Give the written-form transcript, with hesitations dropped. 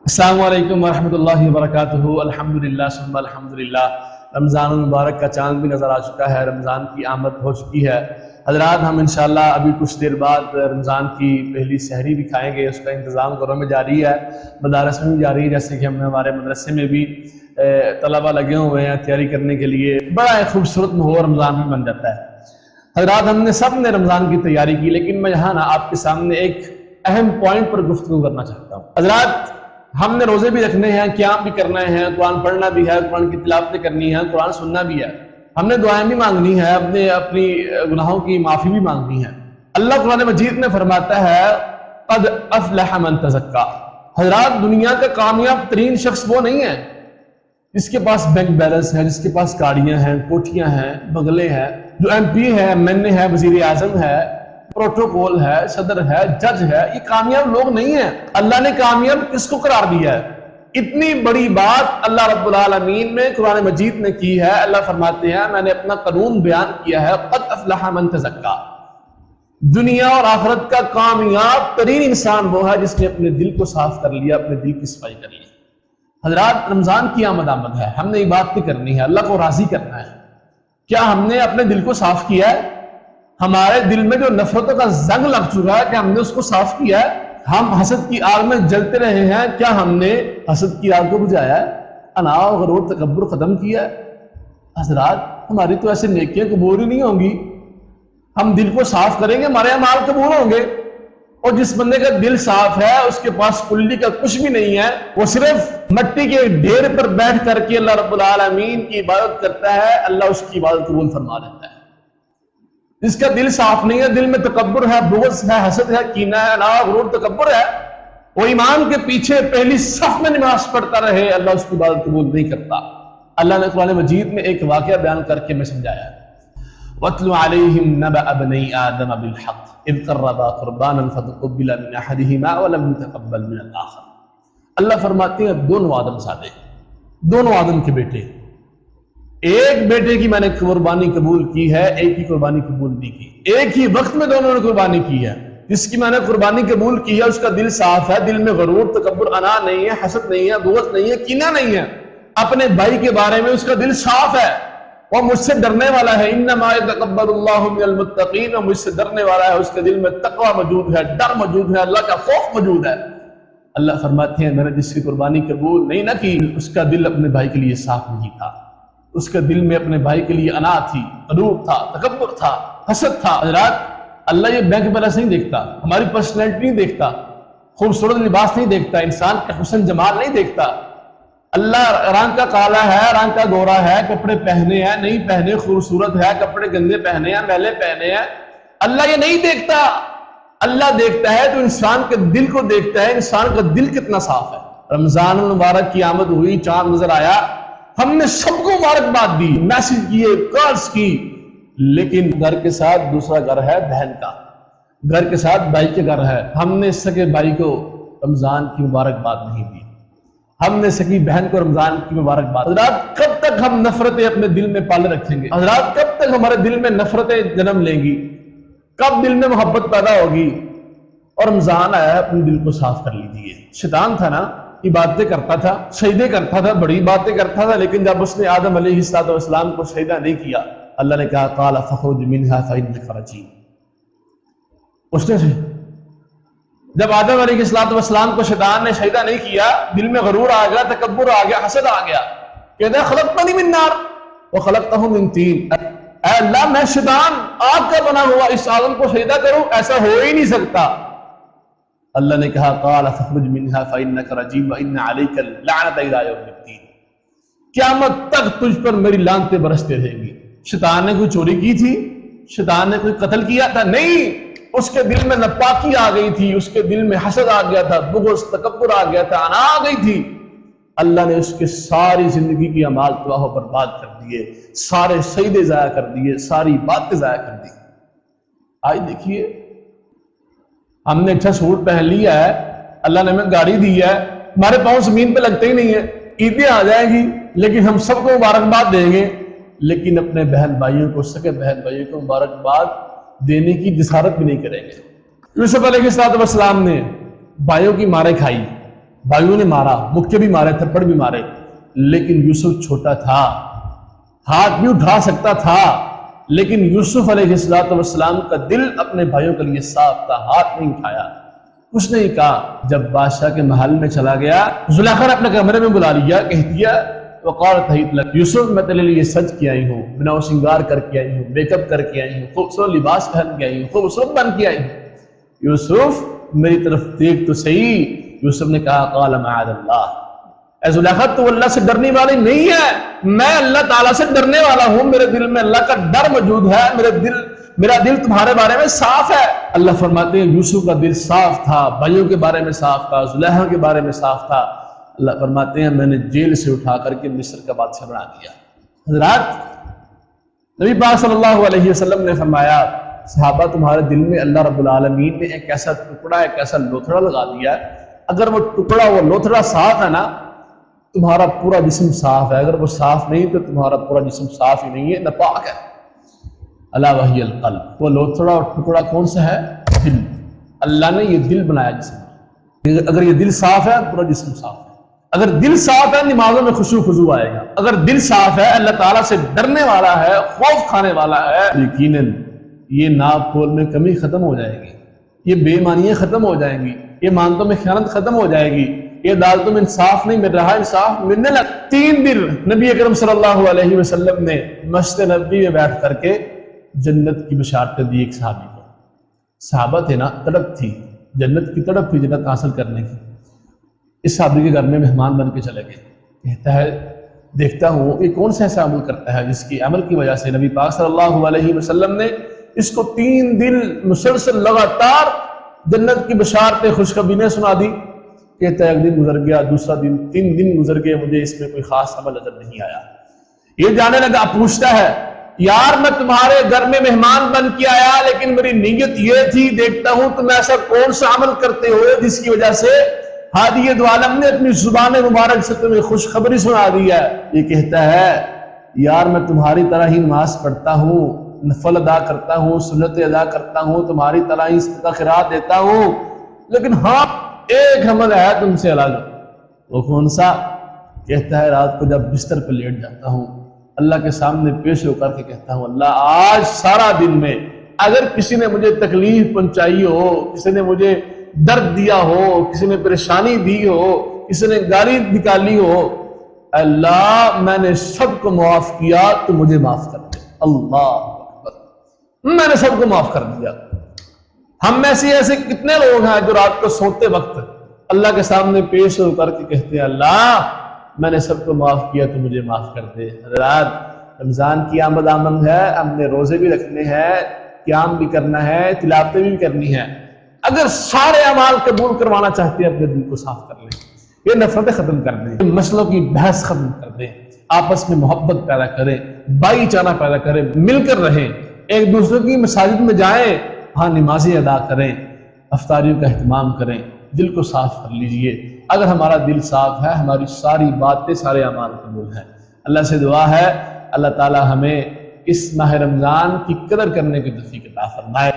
السلام علیکم ورحمۃ اللہ وبرکاتہ۔ الحمدللہ ثم الحمدللہ۔ رمضان المبارک کا چاند بھی نظر آ چکا ہے، رمضان کی آمد ہو چکی ہے۔ حضرات ہم انشاءاللہ ابھی کچھ دیر بعد رمضان کی پہلی سحری بھی کھائیں گے، اس کا انتظام گھروں میں جاری ہے، مدارس میں بھی جاری ہے، جیسے کہ ہمارے مدرسے میں بھی طلبہ لگے ہوئے ہیں تیاری کرنے کے لیے۔ بڑا ایک خوبصورت ماحول رمضان میں بن جاتا ہے۔ حضرات ہم نے سب نے رمضان کی تیاری کی، لیکن میں یہاں آپ کے سامنے ایک اہم پوائنٹ پر گفتگو کرنا چاہتا ہوں۔ حضرات ہم نے روزے بھی رکھنے ہیں، قیام بھی کرنا ہے، قرآن پڑھنا بھی ہے، قرآن کی تلاوت کرنی ہے، قرآن سننا بھی ہے، ہم نے دعائیں بھی مانگنی ہے، اپنی گناہوں کی معافی بھی مانگنی ہے۔ اللہ قرآن مجید میں فرماتا ہے قد افلح من تزکا۔ حضرات دنیا کا کامیاب ترین شخص وہ نہیں ہے جس کے پاس بینک بیلنس ہے، جس کے پاس گاڑیاں ہیں، کوٹھیاں ہیں، بنگلے ہیں، جو ایم پی ہے، ایم این اے ہے، وزیر اعظم ہے، پروٹوکول ہے، صدر ہے، جج ہے۔ یہ کامیاب لوگ نہیں ہیں۔ اللہ نے کامیاب کس کو قرار دیا ہے؟ اتنی بڑی بات اللہ رب العالمین نے قرآن مجید میں کی ہے۔ اللہ فرماتے ہیں میں نے اپنا قانون بیان کیا ہے، قد افلح من تزکا۔ دنیا اور آخرت کا کامیاب ترین انسان وہ ہے جس نے اپنے دل کو صاف کر لیا، اپنے دل کی صفائی کر لی۔ حضرات رمضان کی آمد ہے، ہم نے عبادت کرنی ہے، اللہ کو راضی کرنا ہے۔ کیا ہم نے اپنے دل کو صاف کیا ہے؟ ہمارے دل میں جو نفرتوں کا زنگ لگ چکا ہے، کہ ہم نے اس کو صاف کیا ہے؟ ہم حسد کی آگ میں جلتے رہے ہیں، کیا ہم نے حسد کی آگ کو بجھایا ہے؟ انا غرور تکبر ختم کیا ہے؟ حضرات ہماری تو ایسے نیکیاں قبول ہی نہیں ہوں گی۔ ہم دل کو صاف کریں گے، ہمارے اعمال قبول ہوں گے۔ اور جس بندے کا دل صاف ہے، اس کے پاس کلی کا کچھ بھی نہیں ہے، وہ صرف مٹی کے ڈھیر پر بیٹھ کر کے اللہ رب العالمین کی عبادت کرتا ہے، اللہ اس کی عبادت قبول فرما دیتا ہے۔ جس کا دل صاف نہیں ہے، دل میں تکبر ہے، بغض ہے، حسد ہے، کینہ ہے، انا غرور تکبر ہے، وہ ایمان کے پیچھے پہلی صف میں نماز پڑھتا رہے، اللہ اس کی عبادت قبول نہیں کرتا۔ اللہ نے قرآن مجید میں ایک واقعہ بیان کر کے میں سمجھایا ہے۔ وَاتْلُ عَلَيْهِمْ نَبَأَ ابْنَيْ آدَمَ بِالْحَقِّ إِذْ قَرَّبَا قُرْبَانًا فَتُقُبِّلَ مِنْ أَحَدِهِمَا وَلَمْ يُتَقَبَّلْ مِنَ الْآخَرِ۔ اللہ فرماتے ہیں دونوں آدم زادے، دونوں آدم کے بیٹے، ایک بیٹے کی میں نے قربانی قبول کی ہے، ایک کی قربانی قبول نہیں کی۔ ایک ہی وقت میں دونوں نے قربانی کی ہے۔ جس کی میں نے قربانی قبول کی ہے اس کا دل صاف ہے، دل میں غرور تکبر انا نہیں ہے، حسد نہیں ہے، بغض نہیں ہے، کینہ نہیں ہے۔ اپنے بھائی کے بارے میں اس کا دل صاف ہے، وہ مجھ سے ڈرنے والا ہے، انما یتقبل اللہ من المتقین، وہ مجھ سے ڈرنے والا ہے، اس کے دل میں تقوی موجود ہے، ڈر موجود ہے، اللہ کا خوف موجود ہے۔ اللہ فرماتے ہیں میں نے جس کی قربانی قبول نہیں نہ کی، اس کا دل اپنے بھائی کے لیے صاف نہیں تھا، اس کے دل میں اپنے بھائی کے لیے انا تھی، غرور تھا، تکبر تھا، حسد تھا۔ حضرات اللہ یہ بینک بیلنس نہیں دیکھتا، ہماری پرسنالٹی نہیں دیکھتا، خوبصورت لباس نہیں دیکھتا، انسان کا حسن جمال نہیں دیکھتا۔ اللہ رنگ کا کالا ہے، رنگ کا گورا ہے، کپڑے پہنے ہیں نہیں پہنے، خوبصورت ہے، کپڑے گندے پہنے ہیں، میلے پہنے ہیں، اللہ یہ نہیں دیکھتا۔ اللہ دیکھتا ہے تو انسان کے دل کو دیکھتا ہے، انسان کا دل کتنا صاف ہے۔ رمضان المبارک کی آمد ہوئی، چاند نظر آیا، ہم نے سب کو مبارکباد دی، میسج کیے، کالز کی، لیکن گھر کے ساتھ دوسرا گھر ہے بہن کا، گھر کے ساتھ بھائی کے گھر ہے، ہم نے سگے بھائی کو رمضان کی مبارکباد نہیں دی، ہم نے سگی بہن کو رمضان کی مبارکباد۔ حضرات کب تک ہم نفرتیں اپنے دل میں پالے رکھیں گے؟ حضرات کب تک ہمارے دل میں نفرتیں جنم لیں گی؟ کب دل میں محبت پیدا ہوگی؟ اور رمضان آیا ہے، اپنے دل کو صاف کر لیجیے۔ شیطان تھا نا، عبادتیں کرتا تھا، سجدے کرتا تھا، بڑی باتیں کرتا تھا، لیکن جب اس نے آدم علیہ السلام کو سجدہ نہیں کیا، اللہ نے کہا قال فخرج منها فإنك رجيم۔ اس نے جب آدم علیہ السلام کو شیطان نے سجدہ نہیں کیا، دل میں غرور آ گیا، تکبر آ گیا، حسد آ گیا، کہتا ہے خلقتنی من نار وخلقته من طین، اے اللہ میں شیطان آگ کا بنا ہوا اس آدم کو سجدہ کروں؟ ایسا ہو ہی نہیں سکتا۔ اللہ نے کہا قال فخرج منها فإنك رجيم وإن عليك اللعنة إلى يوم الدين، قیامت تک تجھ پر میری لعنتیں برستے رہیں گی۔ شیطان نے کوئی چوری کی تھی؟ شیطان نے کوئی قتل کیا تھا؟ نہیں، اس کے دل میں ناپاکی آ گئی تھی، اس کے دل میں حسد آ گیا تھا، بغض تکبر آ گیا تھا، انا آ گئی تھی۔ اللہ نے اس کے ساری زندگی کی اعمال تباہ و برباد کر دیے، سارے سجدے ضائع کر دیے، ساری باتیں ضائع کر دی۔ آج دیکھیے ہم نے اچھا سوٹ پہن لیا ہے، اللہ نے ہمیں گاڑی دی ہے، ہمارے پاؤں زمین پہ لگتے ہی نہیں ہے، عیدیں آ جائیں گی لیکن ہم سب کو مبارکباد دیں گے، لیکن اپنے بہن بھائیوں کو، سگے بہن بھائیوں کو مبارکباد دینے کی جسارت بھی نہیں کریں گے۔ یوسف علیہ السلام نے بھائیوں کی مارے کھائی، بھائیوں نے مارا، مکے بھی مارے، تھپڑ بھی مارے، لیکن یوسف چھوٹا تھا، ہاتھ بھی اٹھا سکتا تھا، لیکن یوسف علیہ السلام کا دل اپنے بھائیوں کے لیے صاف تھا، ہاتھ نہیں اٹھایا، کچھ نہیں کہا۔ جب بادشاہ کے محل میں چلا گیا، زلیخا نے اپنے کمرے میں بلا لیا، کہہ دیا وقالت حیت لک یوسف میں تیرے لیے سج کے آئی ہوں، بناؤ شنگار کر کے آئی ہوں، میک اپ کر کے آئی ہوں، خوبصورت لباس پہن کے آئی ہوں، خوبصورت بن کے آئی ہوں، یوسف میری طرف دیکھ تو صحیح۔ یوسف نے کہا قال معاذ اللہ، اے زلیخا تو اللہ سے ڈرنے والی نہیں ہے، میں اللہ تعالیٰ سے ڈرنے والا ہوں، میرے دل میں اللہ کا ڈر موجود ہے، میرا دل تمہارے بارے میں صاف ہے۔ اللہ فرماتے ہیں یوسف کا دل صاف تھا، بھائیوں کے بارے میں صاف تھا، زلیخا کے بارے میں صاف تھا۔ اللہ فرماتے ہیں میں نے جیل سے اٹھا کر کے مصر کا بادشاہ بنا دیا۔ حضرات، نبی پاک صلی اللہ علیہ وسلم نے فرمایا صحابہ تمہارے دل میں اللہ رب العالمین نے ایک ایسا ٹکڑا، ایک ایسا لوتھڑا لگا دیا ہے، اگر وہ ٹکڑا، وہ لوتھڑا صاف ہے نا، تمہارا پورا جسم صاف ہے، اگر وہ صاف نہیں تو تمہارا پورا جسم صاف ہی نہیں ہے، ناپاک ہے۔ الا وہی القلب، وہ لوتھڑا اور ٹکڑا کون سا ہے؟ دل۔ اللہ نے یہ دل بنایا جسم، اگر یہ دل صاف ہے پورا جسم صاف ہے۔ اگر دل صاف ہے نمازوں میں خشوع خضوع آئے گا، اگر دل صاف ہے اللہ تعالیٰ سے ڈرنے والا ہے، خوف کھانے والا ہے، یقیناً یہ ناپ تول میں کمی ختم ہو جائے گی، یہ بے ایمانیاں ختم ہو جائیں گی، یہ مانتوں میں خیانت ختم ہو جائے گی، یہ عدالتوں میں انصاف نہیں مل رہا، انصاف ملنے لگ۔ 3 دن نبی اکرم صلی اللہ علیہ وسلم نے مسجد نبوی میں بیٹھ کر کے جنت کی بشارتیں دی ایک صحابی کو۔ صحابہ تھے نا، تڑپ تھی، جنت کی تڑپ تھی جنت حاصل کرنے کی۔ اس صحابی کے گھر میں مہمان بن کے چلے گئے، کہتا ہے دیکھتا ہوں یہ کون سا ایسا عمل کرتا ہے جس کی عمل کی وجہ سے نبی پاک صلی اللہ علیہ وسلم نے اس کو 3 دن مسلسل لگاتار جنت کی بشارتیں خوشخبری سنا دی۔ کہتا ہے ایک دن گزر گیا، دوسرا دن، 3 دن گزر گئے، مجھے اس میں کوئی خاص عمل نظر نہیں آیا۔ یہ جانے لگا، پوچھتا ہے یار میں تمہارے گھر میں مہمان بن کے آیا لیکن میری نیت یہ تھی، دیکھتا ہوں تم ایسا کون سا عمل کرتے ہوئے جس کی وجہ سے ہادی دو عالم نے اپنی زبان مبارک سے تمہیں خوشخبری سنا دی ہے۔ یہ کہتا ہے یار میں تمہاری طرح ہی نماز پڑھتا ہوں، نفل ادا کرتا ہوں، سنت ادا کرتا ہوں، تمہاری طرح ہی صدقہ خیرات دیتا ہوں، لیکن ہاں ایک عمل ہے تم سے الگ۔ وہ کون سا؟ کہتا ہے رات کو جب بستر پہ لیٹ جاتا ہوں، اللہ کے سامنے پیش ہو کر کے کہتا ہوں اللہ آج سارا دن میں اگر کسی نے مجھے تکلیف پہنچائی ہو، کسی نے مجھے درد دیا ہو، کسی نے پریشانی دی ہو، کسی نے گالی نکالی ہو، اللہ میں نے سب کو معاف کیا تو مجھے معاف کر دے۔ اللہ اکبر، میں نے سب کو معاف کر دیا۔ ہم میں سے ایسے کتنے لوگ ہیں جو رات کو سوتے وقت اللہ کے سامنے پیش ہو کر کے کہتے ہیں اللہ میں نے سب کو معاف کیا تو مجھے معاف کر دے۔ حضرات، رمضان کی آمد ہے، ہم نے روزے بھی رکھنے ہیں، قیام بھی کرنا ہے، تلاوتیں بھی کرنی ہے۔ اگر سارے اعمال قبول کروانا چاہتے ہیں اپنے دل کو صاف کر لیں، یہ نفرتیں ختم کر دیں، مسئلوں کی بحث ختم کر دیں، آپس میں محبت پیدا کریں، بھائی چارہ پیدا کریں، مل کر رہیں، ایک دوسرے کی مساجد میں جائیں، وہاں نمازیں ادا کریں، افطاریوں کا اہتمام کریں، دل کو صاف کر لیجئے۔ اگر ہمارا دل صاف ہے ہماری ساری باتیں، سارے اعمال قبول ہیں۔ اللہ سے دعا ہے اللہ تعالی ہمیں اس ماہ رمضان کی قدر کرنے کی توفیق عطا فرمائے۔